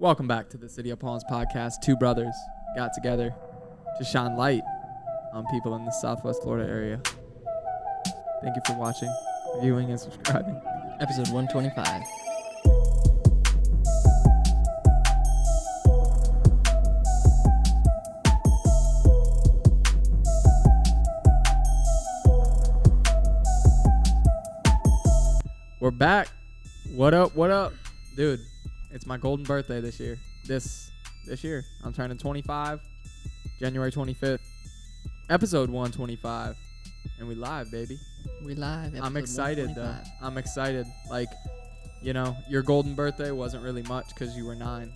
Welcome back to the City of Palms podcast. Two brothers got together to shine light on people in the Southwest Florida area. Thank you for watching, viewing, and subscribing. Episode 125. We're back. What up? What up? Dude, it's my golden birthday this year. This year. I'm turning 25, January 25th. Episode 125. And we live, baby. We live. I'm excited, though. I'm excited. Like, you know, your golden birthday wasn't really much because you were 9.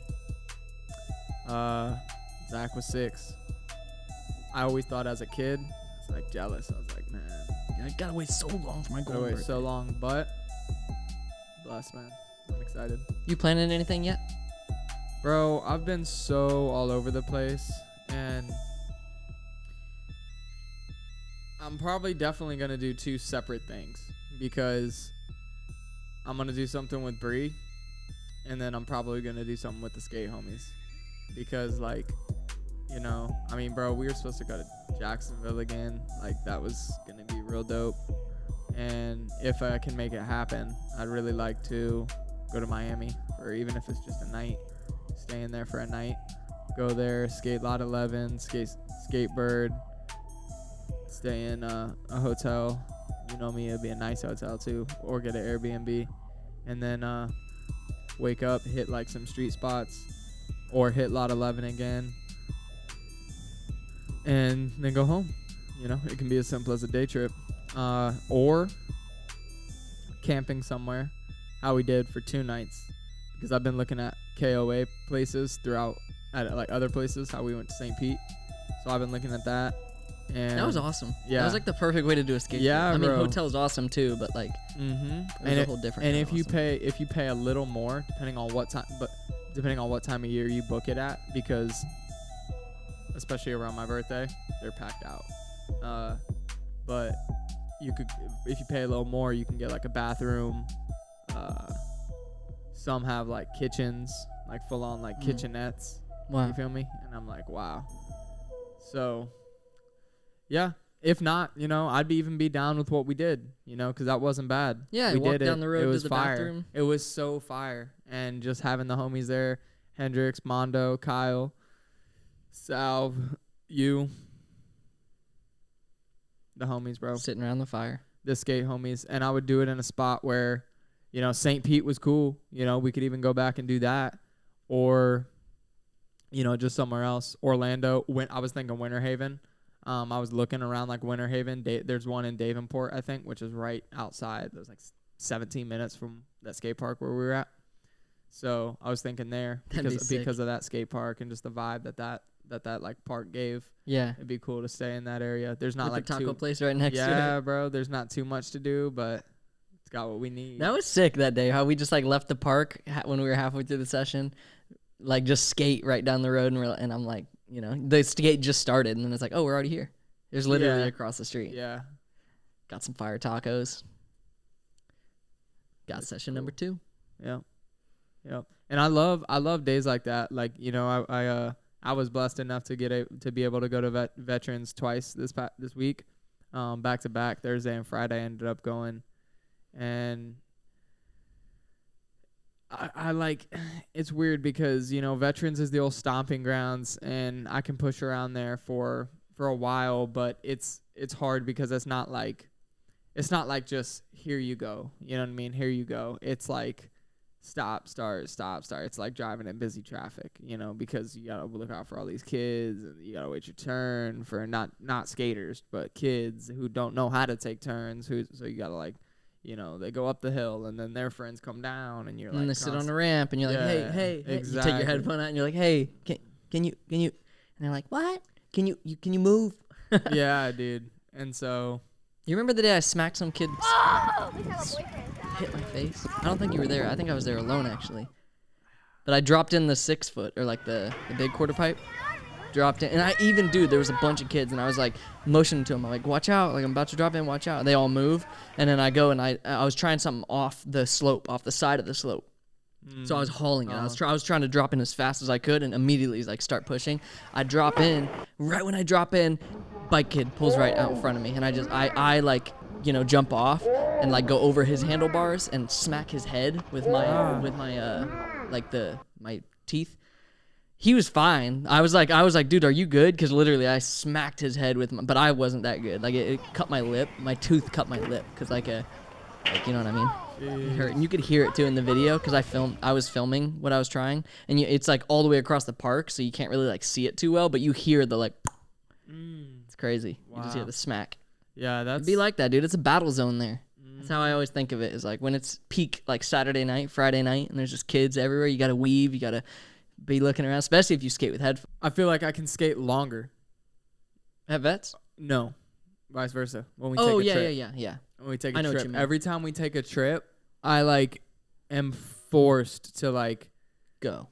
Zach was 6. I always thought as a kid, I was like jealous. I was like, man, I gotta wait so long for my golden birthday. so long, but blessed, man. I'm excited. You planning anything yet? Bro, I've been so all over the place, and I'm probably definitely going to do 2 separate things because I'm going to do something with Bree, and then I'm probably going to do something with the skate homies because, like, you know, I mean, bro, we were supposed to go to Jacksonville again. Like, that was going to be real dope, and if I can make it happen, I'd really like to go to Miami, or even if it's just a night, stay in there for a night, go there, skate Lot 11, skatebird, stay in a hotel. You know me, it'd be a nice hotel too, or get an Airbnb, and then wake up, hit like some street spots, or hit Lot 11 again, and then go home. You know, it can be as simple as a day trip, or camping somewhere, how we did for 2 nights, because I've been looking at KOA places throughout, at like other places, how we went to St. Pete, so I've been looking at that. And that was awesome. Yeah, that was like the perfect way to do a skate yeah trip. I mean, bro. hotel's awesome too, but like, and a whole different. And kind if of you awesome. if you pay a little more, depending on what time of year you book it at, because especially around my birthday, they're packed out. But you could, if you pay a little more, you can get like a bathroom. Some have like kitchens, like full on like kitchenettes. Wow. You feel me? And I'm like, wow. So, yeah. If not, you know, I'd even be down with what we did, you know, because that wasn't bad. Yeah, we walked did down the road it was to the fire. bathroom. It was so fire. And just having the homies there, Hendrix, Mondo, Kyle, Salve, you, the homies, bro. Sitting around the fire. The skate homies. And I would do it in a spot where, you know, St. Pete was cool. You know, we could even go back and do that. Or, you know, just somewhere else. Orlando. I was thinking Winter Haven. I was looking around like Winter Haven. There's one in Davenport, I think, which is right outside. There's like 17 minutes from that skate park where we were at. So I was thinking there because of that skate park and just the vibe that like park gave. Yeah. It'd be cool to stay in that area. There's not with like the taco place right next to it. Yeah, bro. There's not too much to do, but it's got what we need. That was sick that day. How we just like left the park when we were halfway through the session, like just skate right down the road, and I'm like, you know, the skate just started, and then it's like, oh, we're already here. There's literally across the street. Yeah. Got some fire tacos. Got session number 2. Yeah. Yep. And I love days like that. Like, you know, I was blessed enough to be able to go to Veterans twice this week, back to back, Thursday and Friday. I ended up going, and I like, it's weird because, you know, Veterans is the old stomping grounds, and I can push around there for a while, but it's hard because it's not like just here you go, you know what I mean? Here you go. It's like stop, start, stop, start. It's like driving in busy traffic, you know, because you gotta look out for all these kids, and you gotta wait your turn for not skaters, but kids who don't know how to take turns. So you gotta, like, you know, they go up the hill and then their friends come down, and you're like, and they sit on the ramp, and you're like, hey, exactly. You take your headphone out, and you're like, hey, can you? And they're like, what? Can you move? Yeah, dude. And so, you remember the day I smacked some kid? Oh, we have a boyfriend. Hit my face. I don't think you were there. I think I was there alone, actually. But I dropped in the 6 foot, or like the big quarter pipe. Dropped in, and I even, dude, there was a bunch of kids, and I was like motioning to them. I'm like, watch out, like I'm about to drop in, watch out. And they all move, and then I go, and I was trying something off the slope, off the side of the slope. So I was hauling it. I was trying to drop in as fast as I could, and immediately like start pushing. I drop in. Right when I drop in, bike kid pulls right out in front of me, and I like jump off and like go over his handlebars and smack his head with my my teeth. He was fine. I was like, dude, are you good? Because literally I smacked his head with but I wasn't that good. Like it cut my lip. My tooth cut my lip because like you know what I mean. It hurt. And you could hear it too in the video because I was filming what I was trying, and it's like all the way across the park, so you can't really like see it too well, but you hear the like. It's crazy. Wow. You just hear the smack. Yeah, It'd be like that, dude. It's a battle zone there. That's how I always think of it. Is like when it's peak, like Saturday night, Friday night, and there's just kids everywhere. You gotta weave. You gotta be looking around, especially if you skate with headphones. I feel like I can skate longer. At Vets? No, vice versa. When we take a trip. yeah. When we take I a know what trip, you mean. every time we take a trip, I like am forced to like Go.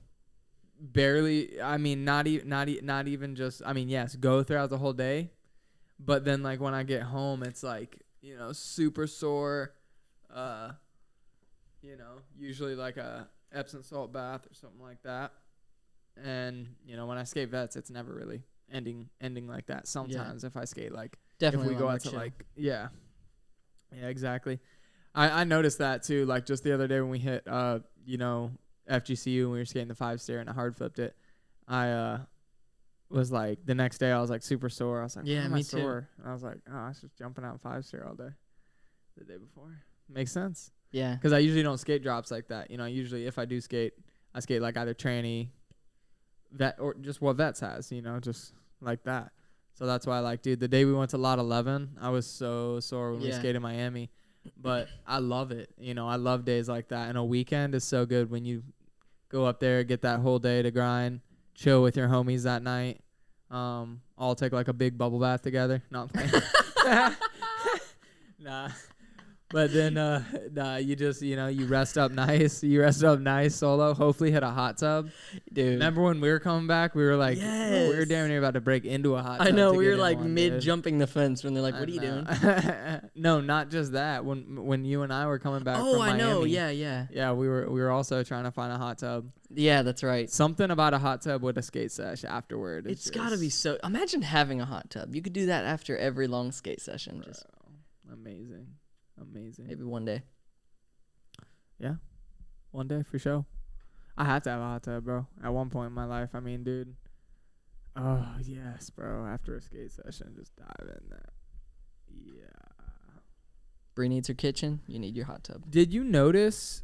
barely. I mean, not even just. I mean, yes, go throughout the whole day, but then like when I get home, it's like super sore. Usually like a Epsom salt bath or something like that. And when I skate Vets, it's never really ending like that. Sometimes if I skate like Definitely if we go out to like yeah exactly. I noticed that too. Like just the other day when we hit FGCU and we were skating the 5-stair and I hard flipped it. I was like the next day I was like super sore. I was like, yeah, why am me I too. sore? And I was like, I was just jumping out 5-stair all day the day before. Makes sense. Yeah. Because I usually don't skate drops like that. Usually if I do skate, I skate like either tranny, Vet, or just what Vets has, just like that. So that's why, like, dude, the day we went to Lot 11, I was so sore when we skated in Miami. But I love it. I love days like that. And a weekend is so good when you go up there, get that whole day to grind, chill with your homies that night. All take like a big bubble bath together. Not playing. Nah. But then, you just, you rest up nice. You rest up nice solo. Hopefully hit a hot tub. Dude. Remember when we were coming back? We were like, yes. We were damn near about to break into a hot tub. I know. To We get were in like one, mid dude. jumping the fence when they're like, what are you doing? No, not just that. When you and I were coming back from Oh, Miami. I know. Yeah. Yeah, we were also trying to find a hot tub. Yeah, that's right. Something about a hot tub with a skate sesh afterward. It's got to be so. Imagine having a hot tub. You could do that after every long skate session. Bro, just amazing. maybe one day. Yeah, one day for sure. I have to have a hot tub, bro. At one point in my life, I mean, dude. Oh yes, bro. After a skate session, just dive in that. Yeah. Bree needs her kitchen. You need your hot tub. Did you notice?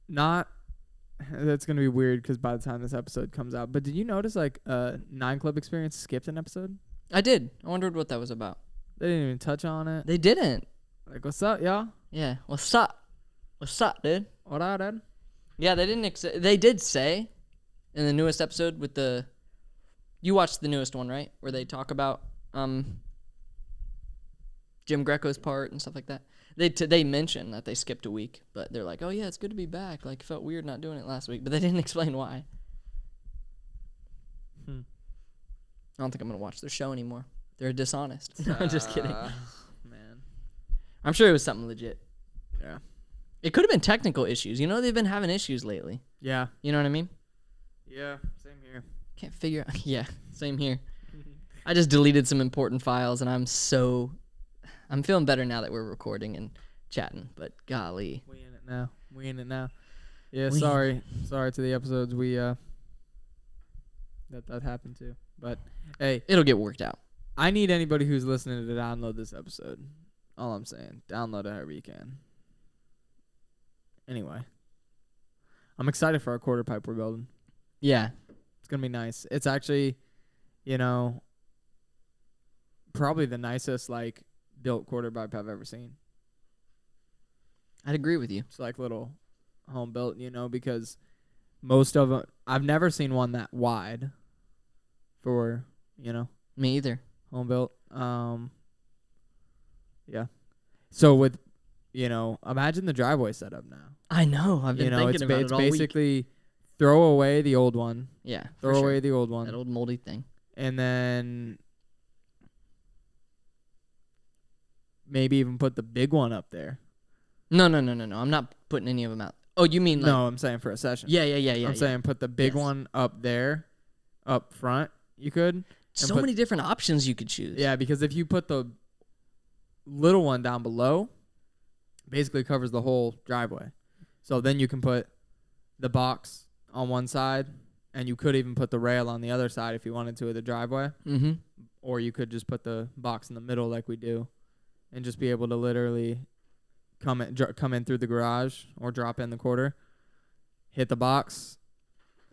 That's gonna be weird because by the time this episode comes out. But did you notice like 9 Club Experience skipped an episode? I did. I wondered what that was about. They didn't even touch on it. They didn't. Like, what's up, y'all? Yeah. What's up? What's up, dude? What up, dude? Yeah, they didn't. They did say in the newest episode with the. You watched the newest one, right? Where they talk about Jim Greco's part and stuff like that. They mentioned that they skipped a week, but they're like, oh yeah, it's good to be back. Like, it felt weird not doing it last week, but they didn't explain why. I don't think I'm gonna watch their show anymore. They're dishonest. No, I'm just kidding. Man. I'm sure it was something legit. Yeah. It could have been technical issues. They've been having issues lately. Yeah. You know what I mean? Yeah. Same here. Can't figure out. Yeah, same here. I just deleted some important files, and I'm feeling better now that we're recording and chatting, but golly. We in it now. Yeah, sorry to the episodes we that happened to. But hey, It'll get worked out. I need anybody who's listening to download this episode. All I'm saying, download it however you can. Anyway, I'm excited for our quarter pipe we're building. Yeah. It's going to be nice. It's actually, probably the nicest, like, built quarter pipe I've ever seen. I'd agree with you. It's like little home built, because most of them, I've never seen one that wide for, Me either. home built. Yeah. So with, imagine the driveway setup now. I know. I've been thinking about it all week. It's basically throw away the old one. Yeah. Throw away the old one. That old moldy thing. And then maybe even put the big one up there. No. I'm not putting any of them out. Oh, you mean like? No, I'm saying for a session. Yeah. I'm saying put the big Yes. one up there, up front. You could. So put- many different options you could choose. Yeah, because if you put the little one down below, basically covers the whole driveway. So then you can put the box on one side, and you could even put the rail on the other side if you wanted to of the driveway. Mm-hmm. Or you could just put the box in the middle like we do, and just be able to literally come in through the garage or drop in the quarter, hit the box,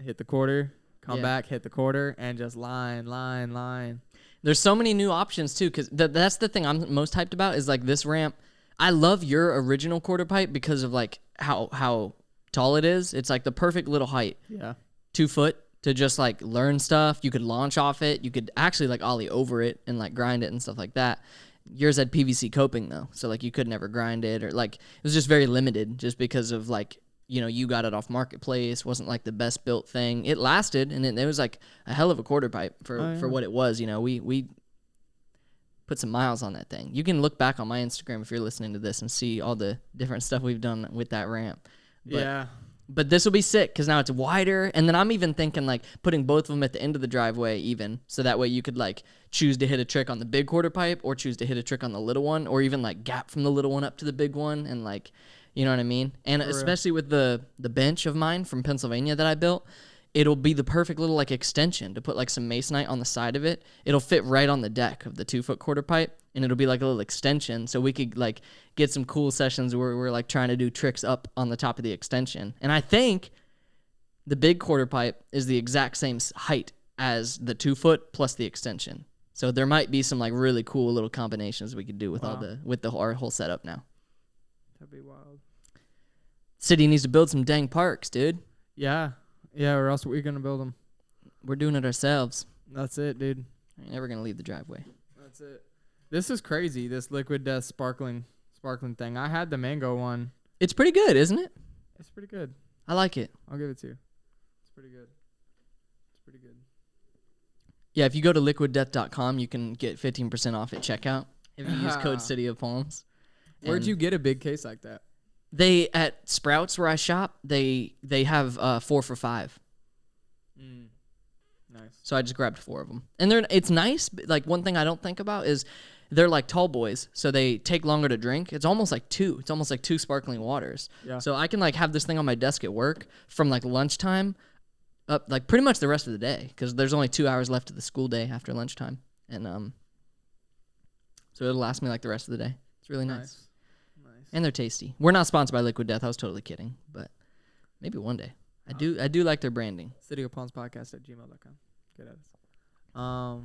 hit the quarter, come back, hit the quarter, and just line. There's so many new options too, because that's the thing I'm most hyped about is like this ramp. I love your original quarter pipe because of like how tall it is. It's like the perfect little height. Yeah. 2 foot to just like learn stuff. You could launch off it. You could actually like ollie over it and like grind it and stuff like that. Yours had PVC coping though, so like you could never grind it, or like it was just very limited just because of like, you know, you got it off Marketplace, wasn't like the best built thing. It lasted, and it was like a hell of a quarter pipe for what it was. You know, we put some miles on that thing. You can look back on my Instagram if you're listening to this and see all the different stuff we've done with that ramp. But this will be sick because now it's wider. And then I'm even thinking like putting both of them at the end of the driveway even. So that way you could like choose to hit a trick on the big quarter pipe or choose to hit a trick on the little one, or even like gap from the little one up to the big one. And like, you know what I mean? And especially with the bench of mine from Pennsylvania that I built, it'll be the perfect little like extension to put like some masonite on the side of it. It'll fit right on the deck of the 2 foot quarter pipe, and it'll be like a little extension. So we could like get some cool sessions where we're like trying to do tricks up on the top of the extension. And I think the big quarter pipe is the exact same height as the 2 foot plus the extension. So there might be some like really cool little combinations we could do with our whole setup now. That'd be wild. City needs to build some dang parks, dude. Yeah, or else we're gonna build them. We're doing it ourselves. That's it, dude. You're never gonna leave the driveway. That's it. This is crazy. This Liquid Death sparkling thing. I had the mango one. It's pretty good, isn't it? It's pretty good. I like it. I'll give it to you. It's pretty good. Yeah, if you go to liquiddeath.com, you can get 15% off at checkout if you use code City of Palms. Where'd you get a big case like that? They at Sprouts where I shop, they have 4 for $5. Nice. So I just grabbed 4 of them, and it's nice. Like one thing I don't think about is they're like tall boys, so they take longer to drink. It's almost like 2. It's almost like 2 sparkling waters. Yeah. So I can like have this thing on my desk at work from like lunchtime up like pretty much the rest of the day, because there's only 2 hours left of the school day after lunchtime, and so it'll last me like the rest of the day. It's really nice. And they're tasty. We're not sponsored by Liquid Death. I was totally kidding, but maybe one day. I do like their branding. cityofpalmspodcast@gmail.com. Get at us.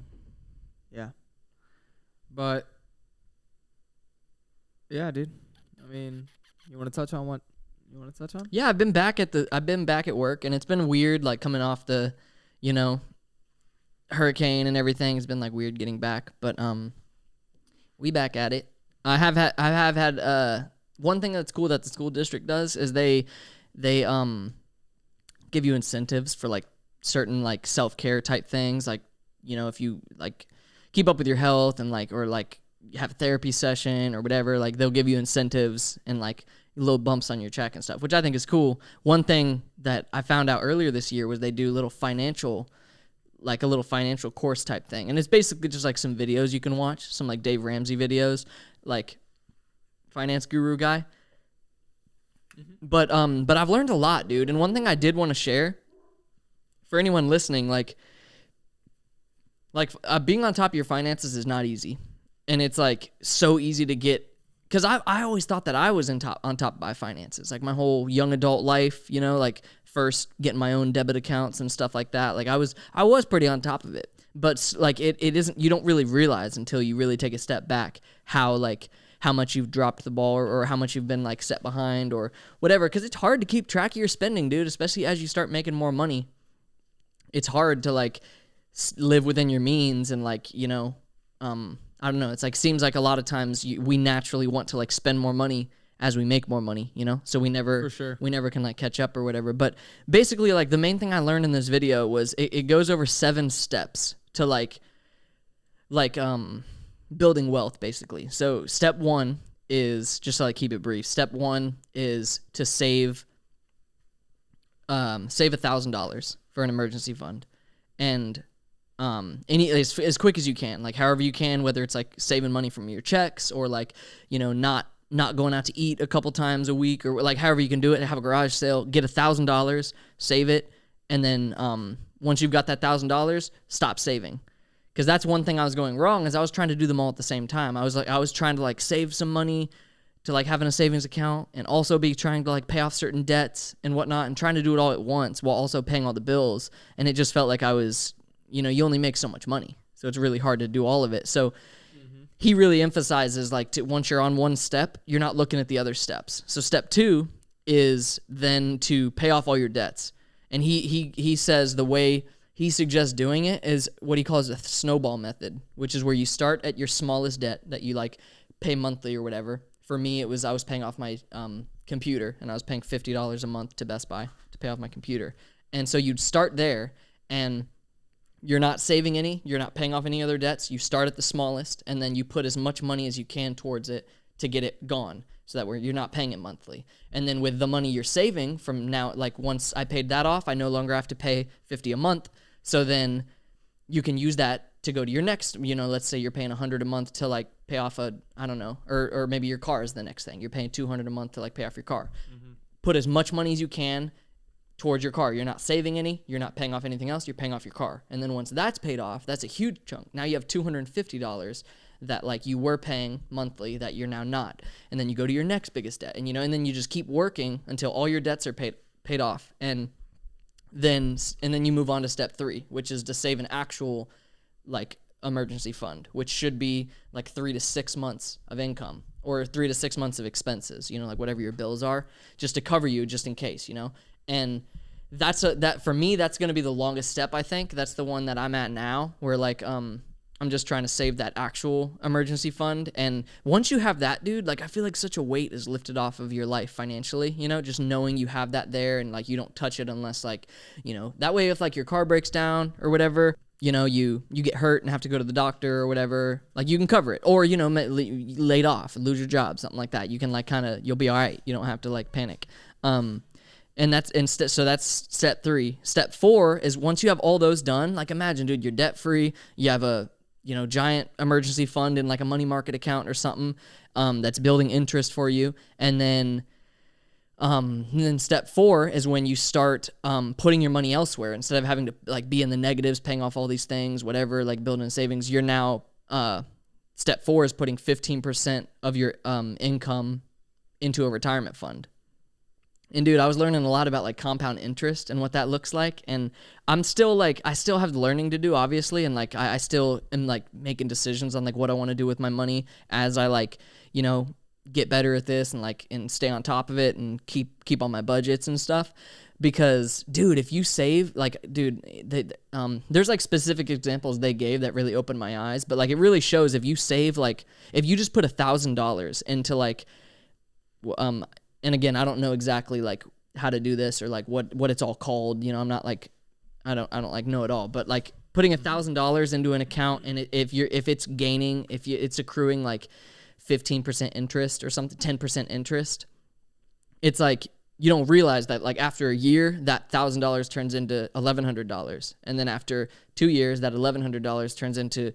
Yeah. But yeah, dude. I mean, you want to touch on what you want to touch on? Yeah, I've been back at work, and it's been weird, like coming off the, you know, hurricane and everything. It's been like weird getting back, but we back at it. I have had one thing that's cool that the school district does is they give you incentives for like certain like self-care type things, like, you know, if you like keep up with your health and like, or like have a therapy session or whatever, like they'll give you incentives and like little bumps on your check and stuff, which I think is cool. One thing that I found out earlier this year was they do a little financial course type thing, and it's basically just like some videos you can watch, some like Dave Ramsey videos, like finance guru guy. But I've learned a lot, dude. And one thing I did want to share for anyone listening, like being on top of your finances is not easy, and it's like so easy to get. Because I always thought that I was on top of my finances, like my whole young adult life, you know, like first getting my own debit accounts and stuff like that. Like I was pretty on top of it, but like it isn't. You don't really realize until you really take a step back how much you've dropped the ball, or how much you've been like set behind or whatever. Because it's hard to keep track of your spending, dude, especially as you start making more money. It's hard to like live within your means and like, you know, I don't know. It's like, seems like a lot of times we naturally want to like spend more money as we make more money, you know? So we never can like catch up or whatever. But basically, like the main thing I learned in this video was it goes over 7 steps to like building wealth, basically. So step 1 is, just to like keep it brief, step 1 is to save save $1,000 for an emergency fund, and as quick as you can, like however you can, whether it's like saving money from your checks or like, not going out to eat a couple times a week, or like however you can do it. Have a garage sale, get $1,000, save it, and then once you've got that $1,000, stop saving. Because that's one thing I was going wrong, is I was trying to do them all at the same time. I was trying to like save some money to like have in a savings account, and also be trying to like pay off certain debts and whatnot, and trying to do it all at once while also paying all the bills. And it just felt like I was, you only make so much money, so it's really hard to do all of it. So he really emphasizes like once you're on one step, you're not looking at the other steps. So step 2 is then to pay off all your debts. And he says the way he suggests doing it is what he calls a snowball method, which is where you start at your smallest debt that you like pay monthly or whatever. For me, I was paying off my computer, and I was paying $50 a month to Best Buy to pay off my computer. And so you'd start there, and you're not saving any, you're not paying off any other debts. You start at the smallest, and then you put as much money as you can towards it to get it gone, so that you're not paying it monthly. And then with the money you're saving from now, like once I paid that off, I no longer have to pay $50 a month. So then you can use that to go to your next, let's say you're paying $100 a month to like pay off or maybe your car is the next thing. You're paying $200 a month to like pay off your car. Mm-hmm. Put as much money as you can towards your car. You're not saving any, you're not paying off anything else, you're paying off your car. And then once that's paid off, that's a huge chunk. Now you have $250 that like you were paying monthly that you're now not. And then you go to your next biggest debt, and then you just keep working until all your debts are paid off. And then you move on to step 3, which is to save an actual like emergency fund, which should be like 3 to 6 months of income, or 3 to 6 months of expenses, like whatever your bills are, just to cover you just in case, And that for me, that's going to be the longest step. I think that's the one that I'm at now, where like I'm just trying to save that actual emergency fund. And once you have that, dude, like I feel like such a weight is lifted off of your life financially, just knowing you have that there, and like you don't touch it unless like, that way if like your car breaks down or whatever, you get hurt and have to go to the doctor or whatever, like you can cover it. Or, laid off, lose your job, something like that. You can like you'll be all right. You don't have to like panic. And so that's step 3. Step 4 is once you have all those done, like imagine, dude, you're debt free. You have a, giant emergency fund in like a money market account or something, that's building interest for you. And then step 4 is when you start putting your money elsewhere. Instead of having to like be in the negatives, paying off all these things, whatever, like building savings, you're now, step 4 is putting 15% of your income into a retirement fund. And dude, I was learning a lot about like compound interest and what that looks like. And I'm still like, I still have learning to do, obviously. And like, I still am like making decisions on like what I want to do with my money as I like, get better at this and stay on top of it and keep on my budgets and stuff. Because dude, if you save, like, dude, there's like specific examples they gave that really opened my eyes. But like, it really shows if you save, like, if you just put $1,000 into like, and again, I don't know exactly like how to do this or like what it's all called. I'm not like, I don't like know it all, but like putting $1,000 into an account, and if it's gaining, it's accruing like 15% interest or something, 10% interest, it's like you don't realize that like after a year that $1,000 turns into $1,100, and then after 2 years that $1,100 turns into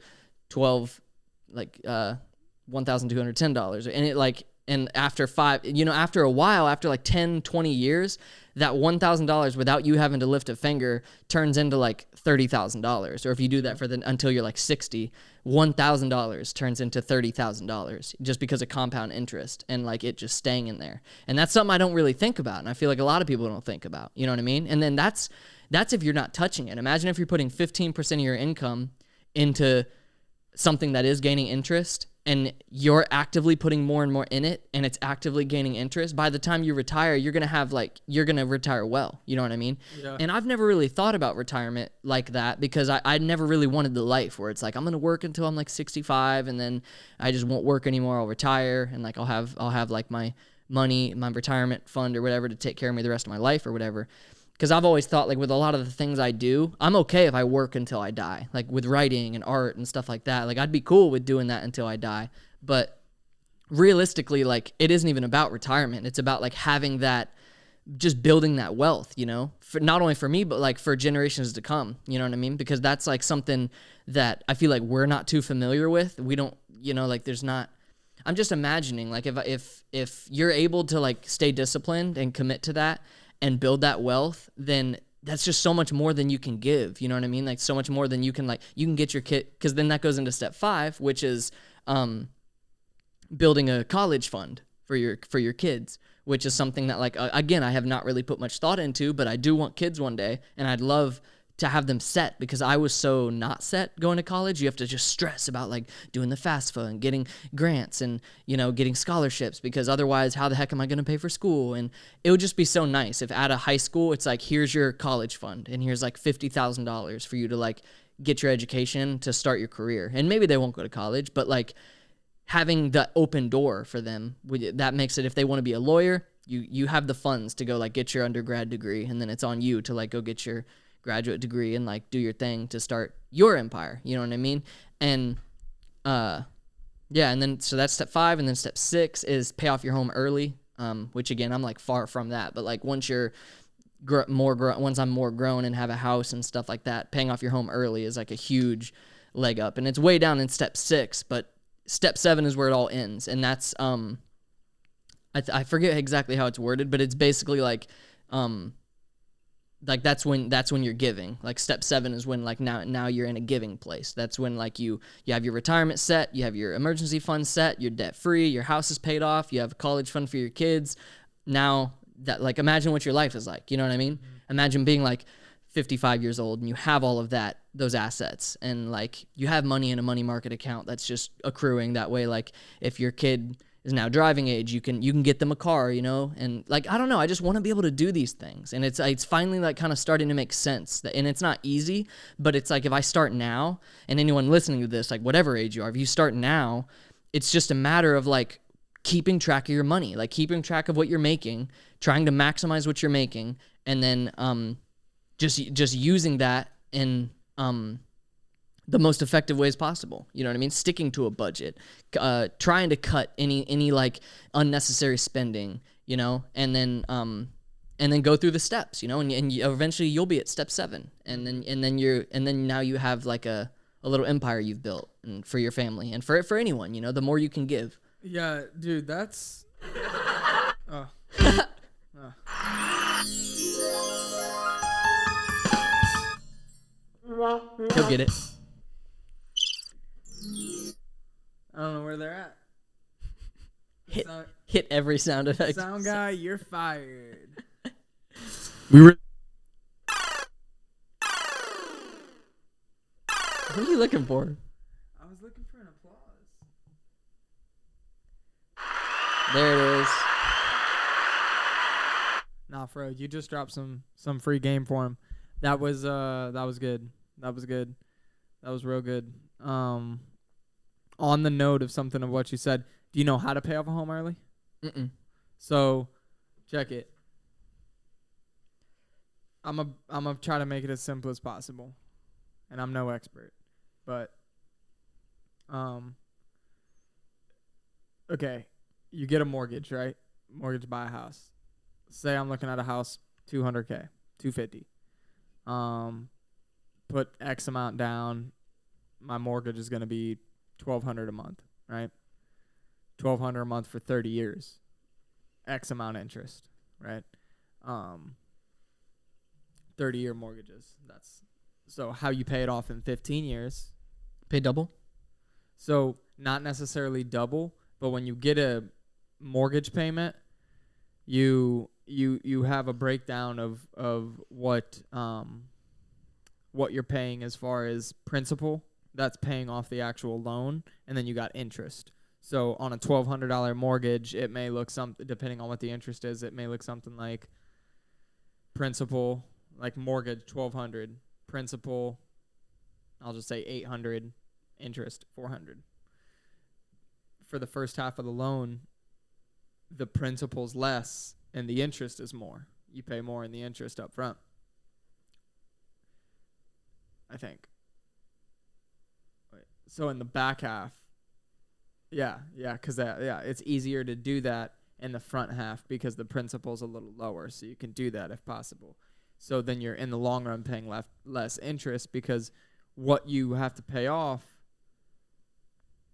$1,210, and it like. And after after a while, after like 10, 20 years, that $1,000 without you having to lift a finger turns into like $30,000. Or if you do that until you're like 60, $1,000 turns into $30,000 just because of compound interest and like it just staying in there. And that's something I don't really think about. And I feel like a lot of people don't think about, you know what I mean? And then that's if you're not touching it. Imagine if you're putting 15% of your income into something that is gaining interest, and you're actively putting more and more in it, and it's actively gaining interest. By the time you retire, you're going to retire well. You know what I mean? Yeah. And I've never really thought about retirement like that because I never really wanted the life where it's like, I'm going to work until I'm like 65 and then I just won't work anymore. I'll retire and like, I'll have like my money, my retirement fund or whatever to take care of me the rest of my life or whatever. Because I've always thought, like, with a lot of the things I do, I'm okay if I work until I die. Like, with writing and art and stuff like that. Like, I'd be cool with doing that until I die. But realistically, like, it isn't even about retirement. It's about, like, having that just building that wealth, you know, for not only for me, but like for generations to come, you know what I mean? Because that's like something that I feel like we're not too familiar with. We don't, you know, like there's not, I'm just imagining like if you're able to like stay disciplined and commit to that and build that wealth, then that's just so much more than you can give. You know what I mean? Like so much more than you can you can get your kid, because then that goes into step 5, which is building a college fund for your kids, which is something that like again, I have not really put much thought into, but I do want kids one day, and I'd love to have them set, because I was so not set going to college. You have to just stress about like doing the FAFSA and getting grants and, you know, getting scholarships, because otherwise how the heck am I going to pay for school? And it would just be so nice if at a high school, it's like, here's your college fund and here's like $50,000 for you to like get your education to start your career. And maybe they won't go to college, but like having the open door for them, that makes it, if they want to be a lawyer, you have the funds to go like get your undergrad degree, and then it's on you to like go get your graduate degree and like do your thing to start your empire. You know what I mean? And yeah, and then so that's step 5, and then step 6 is pay off your home early. Which again, I'm like far from that, but like once you're once I'm more grown and have a house and stuff like that, paying off your home early is like a huge leg up, and it's way down in step 6, but step 7 is where it all ends, and that's I forget exactly how it's worded, but it's basically like that's when you're giving. Like step 7 is when like now you're in a giving place. That's when like you have your retirement set, you have your emergency fund set, you're debt free, your house is paid off, you have a college fund for your kids. Now that, like, imagine what your life is like. You know what I mean? Mm-hmm. Imagine being like 55 years old and you have all of those assets, and like you have money in a money market account that's just accruing that way. Like if your kid is now driving age, you can get them a car, you know? And like, I don't know, I just want to be able to do these things. And it's finally like kind of starting to make sense. And it's not easy, but it's like if I start now, and anyone listening to this, like whatever age you are, if you start now, it's just a matter of like keeping track of your money, like keeping track of what you're making, trying to maximize what you're making, and then just using that in the most effective ways possible. You know what I mean? Sticking to a budget, trying to cut any like unnecessary spending, you know, and then go through the steps, you know, and eventually you'll be at step 7, and then now you have like a little empire you've built, and for your family and for anyone, you know, the more you can give. Yeah, dude, that's oh. He'll get it. I don't know where they're at. Hit every sound effect. Sound guy, you're fired. What are you looking for? I was looking for an applause. There it is. Nah, Fro, you just dropped some free game for him. That was good. That was real good. On the note of something of what you said, do you know how to pay off a home early? Mm-mm. So, check it. I'm a try to make it as simple as possible, and I'm no expert, but okay, you get a mortgage, right? Mortgage to buy a house. Say I'm looking at a house, $200K, $250. Put X amount down. My mortgage is going to be $1,200 a month, right? $1,200 a month for 30 years. X amount interest, right? 30-year mortgages. That's so how you pay it off in 15 years. Pay double? So not necessarily double, but when you get a mortgage payment, you have a breakdown of what you're paying as far as principal. That's paying off the actual loan, and then you got interest. So on a $1,200 mortgage, it may look something, depending on what the interest is, it may look something like principal, like mortgage $1,200, principal, I'll just say $800, interest $400. For the first half of the loan, the principal's less and the interest is more. You pay more in the interest up front, I think. So in the back half, yeah, because it's easier to do that in the front half because the principal's a little lower. So you can do that if possible. So then you're in the long run paying less interest because what you have to pay off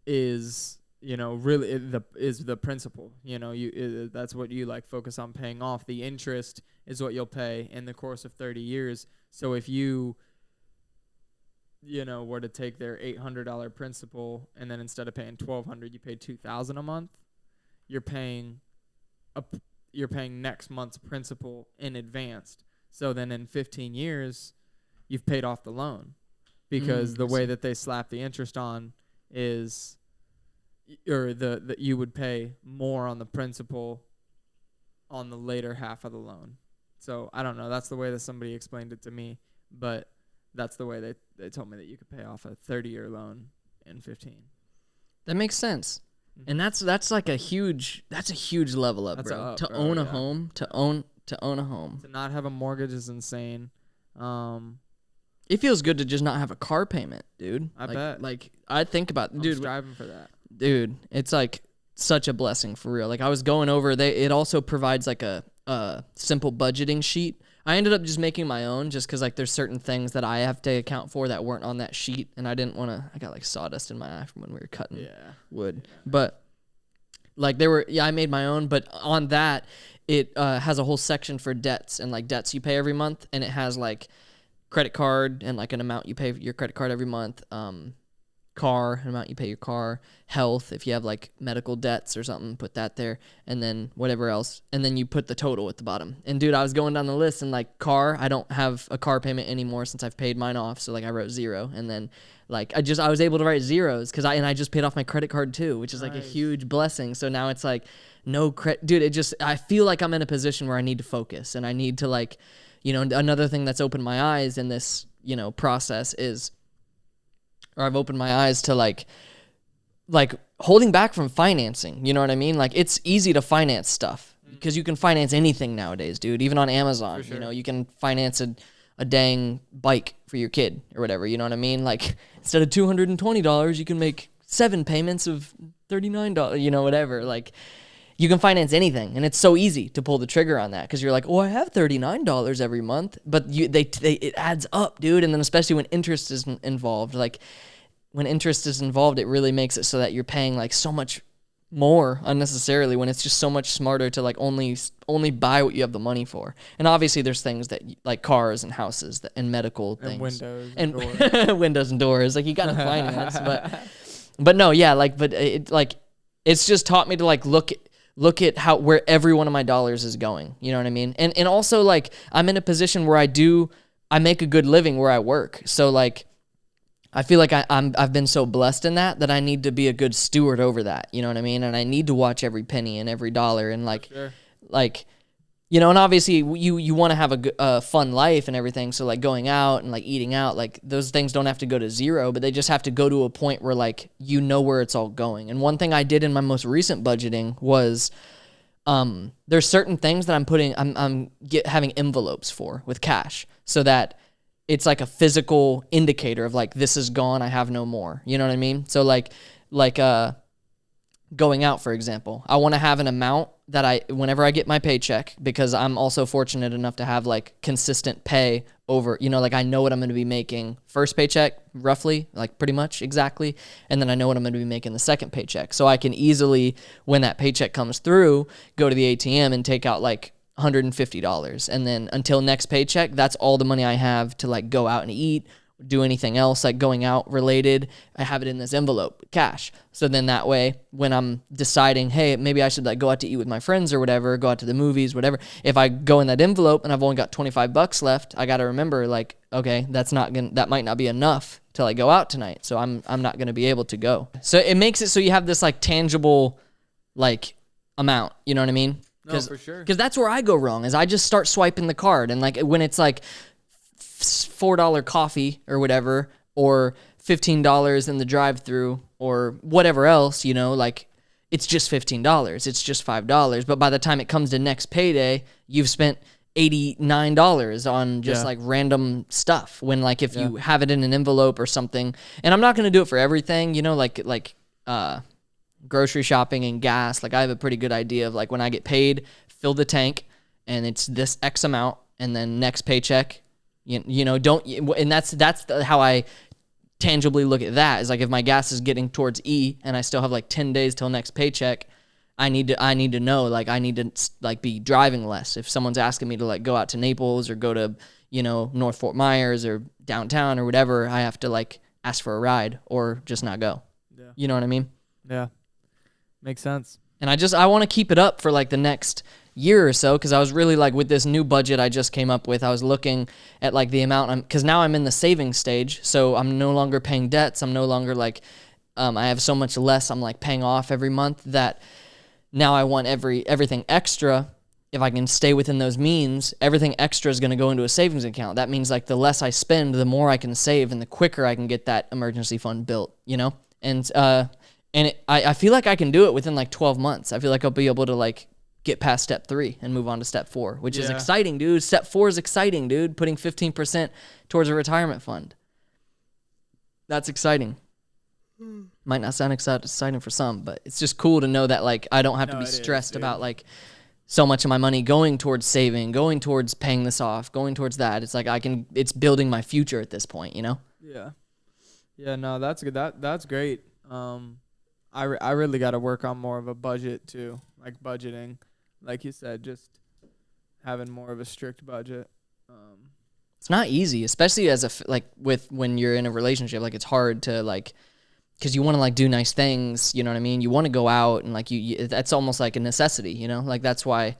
is, really is the principal. That's what you like focus on paying off. The interest is what you'll pay in the course of 30 years. So if you were to take their $800 principal and then instead of paying $1,200, you pay $2,000 a month, you're paying next month's principal in advance. So then in 15 years, you've paid off the loan because the way that they slap the interest on is, or the you would pay more on the principal on the later half of the loan. So I don't know. That's the way that somebody explained it to me, but that's the way they told me that you could pay off a 30-year loan in 15. That makes sense. And that's like a huge level up, That's bro. up, To bro, own a yeah. home, to own a home. To not have a mortgage is insane. It feels good to just not have a car payment, dude. I bet. Like I think about, I'm dude, striving for that. dude, it's like such a blessing for real. Like I was going over, it also provides like a simple budgeting sheet. I ended up just making my own just because like there's certain things that I have to account for that weren't on that sheet, and I didn't want to. I got like sawdust in my eye from when we were cutting wood, but like I made my own, but on that it has a whole section for debts and like debts you pay every month, and it has like credit card and like an amount you pay for your credit card every month, car, an amount you pay your car, health, if you have like medical debts or something, put that there, and then whatever else, and then you put the total at the bottom. And dude, I was going down the list, and like car, I don't have a car payment anymore since I've paid mine off, so like I wrote 0, and then like I was able to write zeros because I just paid off my credit card too, which is like a huge blessing. So now it's like no credit, dude. I feel like I'm in a position where I need to focus, and I need to like, another thing that's opened my eyes in this process is, or I've opened my eyes to like holding back from financing. You know what I mean? Like it's easy to finance stuff because you can finance anything nowadays, dude. Even on Amazon, For sure. you can finance a dang bike for your kid or whatever. You know what I mean? Like instead of $220, you can make 7 payments of $39. Whatever. Like you can finance anything, and it's so easy to pull the trigger on that because you're like, oh, I have $39 every month, but it adds up, dude. And then especially when interest is involved, like when interest is involved, it really makes it so that you're paying like so much more unnecessarily when it's just so much smarter to like only buy what you have the money for. And obviously there's things that like cars and houses and medical things And windows and doors. windows and doors, like you got to finance, but no, yeah, like, but it's just taught me to like look at where every one of my dollars is going. You know what I mean? And also like I'm in a position where I make a good living where I work. So like I feel like I've been so blessed in that I need to be a good steward over that. You know what I mean? And I need to watch every penny and every dollar and like, Sure. like, and obviously you want to have a fun life and everything. So like going out and like eating out, like those things don't have to go to 0, but they just have to go to a point where like, where it's all going. And one thing I did in my most recent budgeting was, there's certain things that I'm having envelopes for with cash so that it's like a physical indicator of like, this is gone, I have no more. You know what I mean? So like going out, for example, I want to have an amount that whenever I get my paycheck, because I'm also fortunate enough to have like consistent pay over, like I know what I'm going to be making first paycheck, roughly, like pretty much exactly. And then I know what I'm going to be making the second paycheck. So I can easily, when that paycheck comes through, go to the ATM and take out like $150. And then until next paycheck, that's all the money I have to like go out and eat, do anything else like going out related. I have it in this envelope, cash. So then that way, when I'm deciding, hey, maybe I should like go out to eat with my friends or whatever, go out to the movies, whatever. If I go in that envelope and I've only got $25 left, I got to remember like, okay, that might not be enough to like go out tonight. So I'm not going to be able to go. So it makes it so you have this like tangible like amount, you know what I mean? No, for sure. Because that's where I go wrong is I just start swiping the card. And like when it's like $4 coffee or whatever, or $15 in the drive-through or whatever else, like it's just $15. It's just $5. But by the time it comes to next payday, you've spent $89 on just like random stuff. When like if you have it in an envelope or something, and I'm not going to do it for everything, grocery shopping and gas, like I have a pretty good idea of like when I get paid, fill the tank, and it's this X amount, and then next paycheck, and how I tangibly look at that is like if my gas is getting towards E and I still have like 10 days till next paycheck, I need to know, like I need to like be driving less. If someone's asking me to like go out to Naples or go to, North Fort Myers or downtown or whatever, I have to like ask for a ride or just not go. Yeah. You know what I mean? Yeah. Makes sense. And I want to keep it up for like the next year or so, because I was really like with this new budget I just came up with, I was looking at like the amount, because now I'm in the saving stage, so I'm no longer paying debts. I'm no longer like, I have so much less I'm like paying off every month that now I want everything extra. If I can stay within those means, everything extra is going to go into a savings account. That means like the less I spend, the more I can save, and the quicker I can get that emergency fund built, And I feel like I can do it within like 12 months. I feel like I'll be able to like get past step 3 and move on to step 4, which is exciting, dude. Step 4 is exciting, dude. Putting 15% towards a retirement fund. That's exciting. Might not sound exciting for some, but it's just cool to know that like I don't have to be stressed about like so much of my money going towards saving, going towards paying this off, going towards that. It's like it's building my future at this point, Yeah. Yeah, no, that's good. That's great. I really got to work on more of a budget too, like budgeting, like you said, just having more of a strict budget. It's not easy, especially as when you're in a relationship. Like it's hard to like, because you want to like do nice things, you know what I mean? You want to go out and like that's almost like a necessity, Like that's why,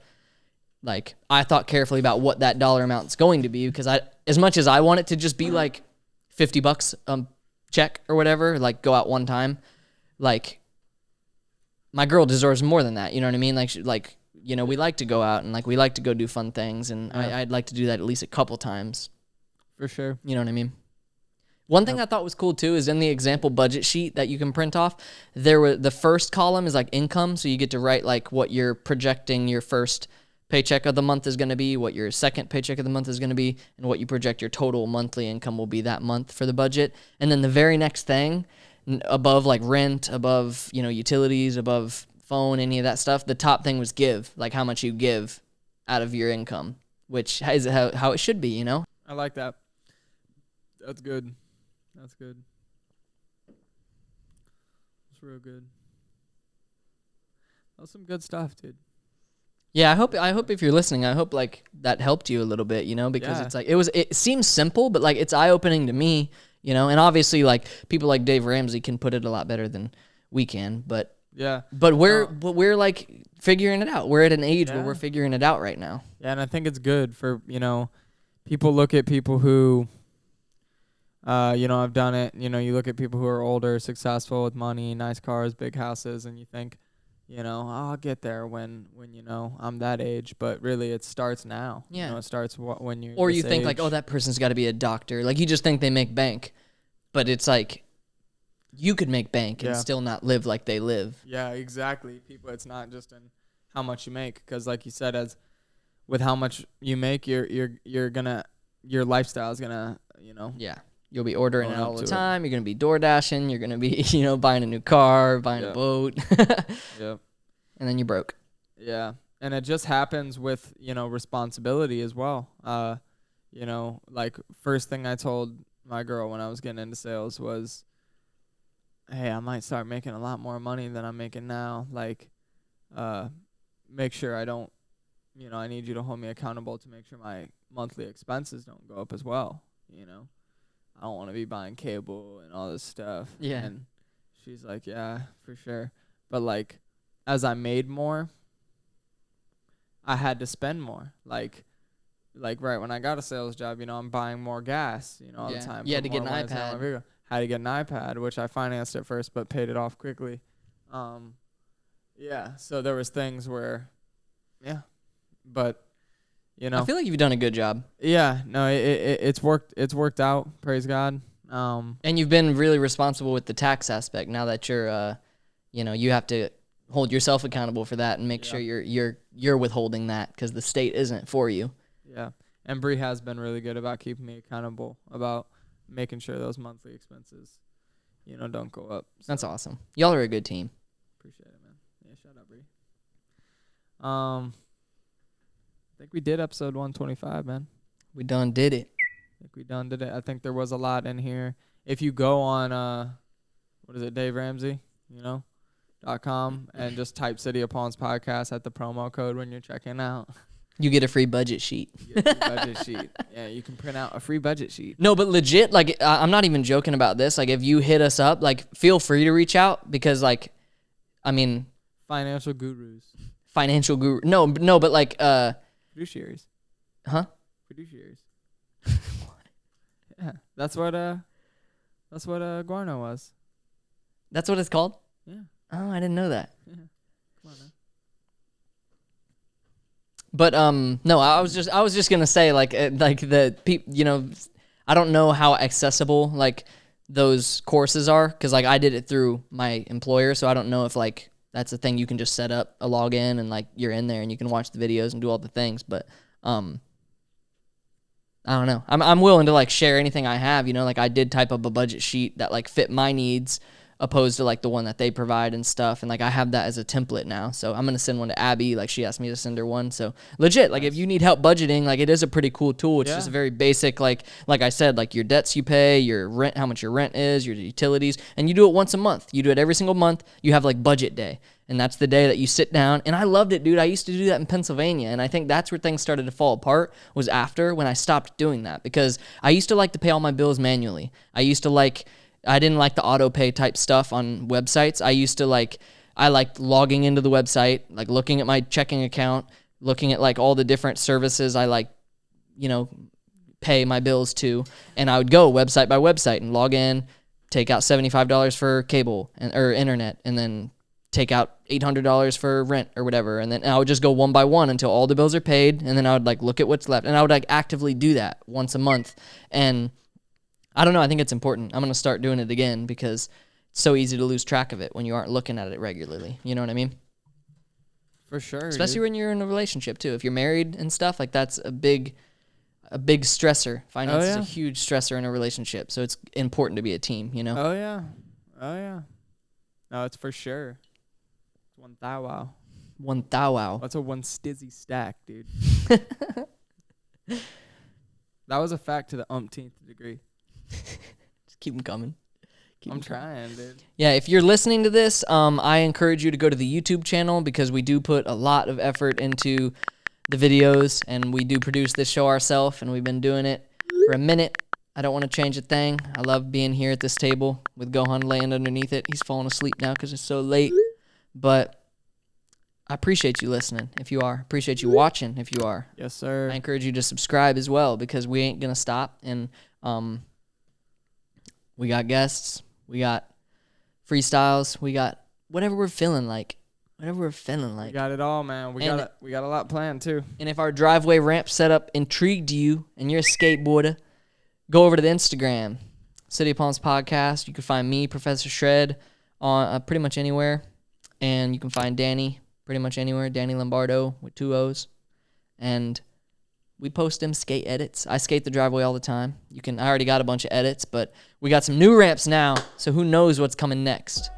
like I thought carefully about what that dollar amount's going to be, because as much as I want it to just be like $50 check or whatever, like go out one time, like my girl deserves more than that, you know what I mean? We like to go out and like we like to go do fun things, and I'd like to do that at least a couple times. For sure. You know what I mean? One thing I thought was cool too is in the example budget sheet that you can print off, the first column is like income, so you get to write like what you're projecting your first paycheck of the month is going to be, what your second paycheck of the month is going to be, and what you project your total monthly income will be that month for the budget. And then the very next thing, above like rent, above, utilities, above phone, any of that stuff, the top thing was give, like how much you give out of your income, which is how it should be, I like that. That's good. That's good. That's real good. That's some good stuff, dude. Yeah, I hope if you're listening, I hope like that helped you a little bit, because it's like it seems simple, but like it's eye-opening to me, and obviously like people like Dave Ramsey can put it a lot better than we can, but we're like figuring it out. We're at an age where we're figuring it out right now. Yeah, and I think it's good for, people look at people who I've done it, you look at people who are older, successful with money, nice cars, big houses, and you think, I'll get there when I'm that age, but really it starts now. Yeah. It starts when you're Or this you think age. like, oh, that person's got to be a doctor. Like you just think they make bank, but it's like you could make bank and still not live like they live. Yeah, exactly. People, it's not just in how much you make, because like you said, as with how much you make, your lifestyle is gonna, Yeah. You'll be ordering it Going all up the to time. You're going to be door dashing. You're going to be, buying a new car, buying a boat. Yep. And then you broke. Yeah. And it just happens with, responsibility as well. Like first thing I told my girl when I was getting into sales was, hey, I might start making a lot more money than I'm making now. Like, make sure I don't, I need you to hold me accountable to make sure my monthly expenses don't go up as well, I don't want to be buying cable and all this stuff. Yeah. And she's like, yeah, for sure. But like, as I made more, I had to spend more. Like right when I got a sales job, I'm buying more gas, all the time. You had to Put get more an miles on my iPad. vehicle. Had to get an iPad, which I financed at first, but paid it off quickly. Yeah. So there was things where, but. I feel like you've done a good job. Yeah, no, it's worked. It's worked out. Praise God. And you've been really responsible with the tax aspect. Now that you're, you have to hold yourself accountable for that and make sure you're withholding that, because the state isn't for you. Yeah, and Bree has been really good about keeping me accountable, about making sure those monthly expenses, don't go up. So. That's awesome. Y'all are a good team. Appreciate it, man. Yeah, shout out, Bree. I think we did episode 125, man. We done did it. I think we done did it. I think there was a lot in here. If you go on, what is it, Dave Ramsey, .com, and just type City of Palms podcast at the promo code when you're checking out. You get a free budget sheet. You get a free budget sheet. Yeah, you can print out a free budget sheet. No, but legit, like, I'm not even joking about this. Like, if you hit us up, like, feel free to reach out because, like, I mean, Financial gurus. financial guru. No, but like, Fiduciaries. huh? Fiduciaries. Yeah, that's what Guarno was. That's what it's called? Yeah. Oh, I didn't know that. Yeah. Come on, man. But no, I was just gonna say like the people, I don't know how accessible like those courses are because like I did it through my employer, so I don't know if like that's a thing you can just set up a login and like you're in there and you can watch the videos and do all the things. But I don't know. I'm willing to like share anything I have. Like I did type up a budget sheet that like fit my needs, opposed to like the one that they provide and stuff. And like I have that as a template now. So I'm gonna send one to Abby. Like she asked me to send her one. So legit, like if you need help budgeting, like it is a pretty cool tool. It's just a very basic, like I said, like your debts you pay, your rent, how much your rent is, your utilities, and you do it once a month. You do it every single month. You have like budget day. And that's the day that you sit down. And I loved it, dude. I used to do that in Pennsylvania. And I think that's where things started to fall apart was after when I stopped doing that. Because I used to like to pay all my bills manually. I didn't like the auto pay type stuff on websites. I liked logging into the website, like looking at my checking account, looking at like all the different services I pay my bills to. And I would go website by website and log in, take out $75 for cable or internet, and then take out $800 for rent or whatever. And then I would just go one by one until all the bills are paid. And then I would like look at what's left. And I would like actively do that once a month. And I don't know. I think it's important. I'm going to start doing it again because it's so easy to lose track of it when you aren't looking at it regularly. You know what I mean? For sure. Especially when you're in a relationship too. If you're married and stuff, like that's a big stressor. Finance is a huge stressor in a relationship. So it's important to be a team, Oh, yeah. No, it's for sure. One thou wow. One thou wow. That's a one stizzy stack, dude. That was a fact to the umpteenth degree. Just keep them coming. I'm trying, dude. Yeah, if you're listening to this, I encourage you to go to the YouTube channel because we do put a lot of effort into the videos and we do produce this show ourselves and we've been doing it for a minute. I don't want to change a thing. I love being here at this table with Gohan laying underneath it. He's falling asleep now because it's so late. But I appreciate you listening if you are. Appreciate you watching if you are. Yes, sir. I encourage you to subscribe as well because we ain't going to stop. And we got guests. We got freestyles. We got whatever we're feeling like. Whatever we're feeling like. We got it all, man. We got a lot planned, too. And if our driveway ramp setup intrigued you and you're a skateboarder, go over to the Instagram, City of Palms Podcast. You can find me, Professor Shred, on pretty much anywhere. And you can find Danny pretty much anywhere, Danny Lombardo with 2 O's. And we post them skate edits. I skate the driveway all the time. I already got a bunch of edits, but we got some new ramps now, so who knows what's coming next.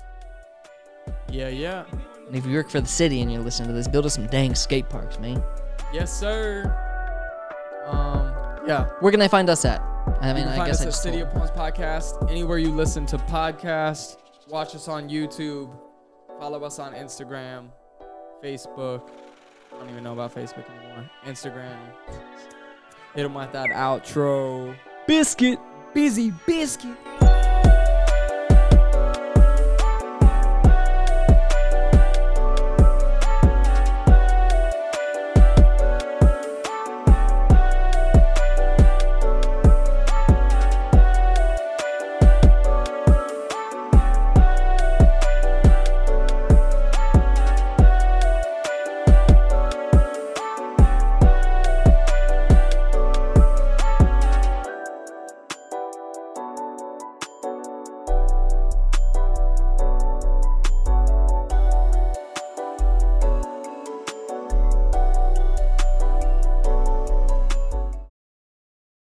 Yeah. And if you work for the city and you're listening to this, build us some dang skate parks, man. Yes, sir. Yeah. Where can they find us at? I mean, I guess us at City of Palms Podcast. Anywhere you listen to podcasts, watch us on YouTube. Follow us on Instagram, Facebook. I don't even know about Facebook anymore. Instagram. Hit them with that outro. Biscuit. Busy biscuit.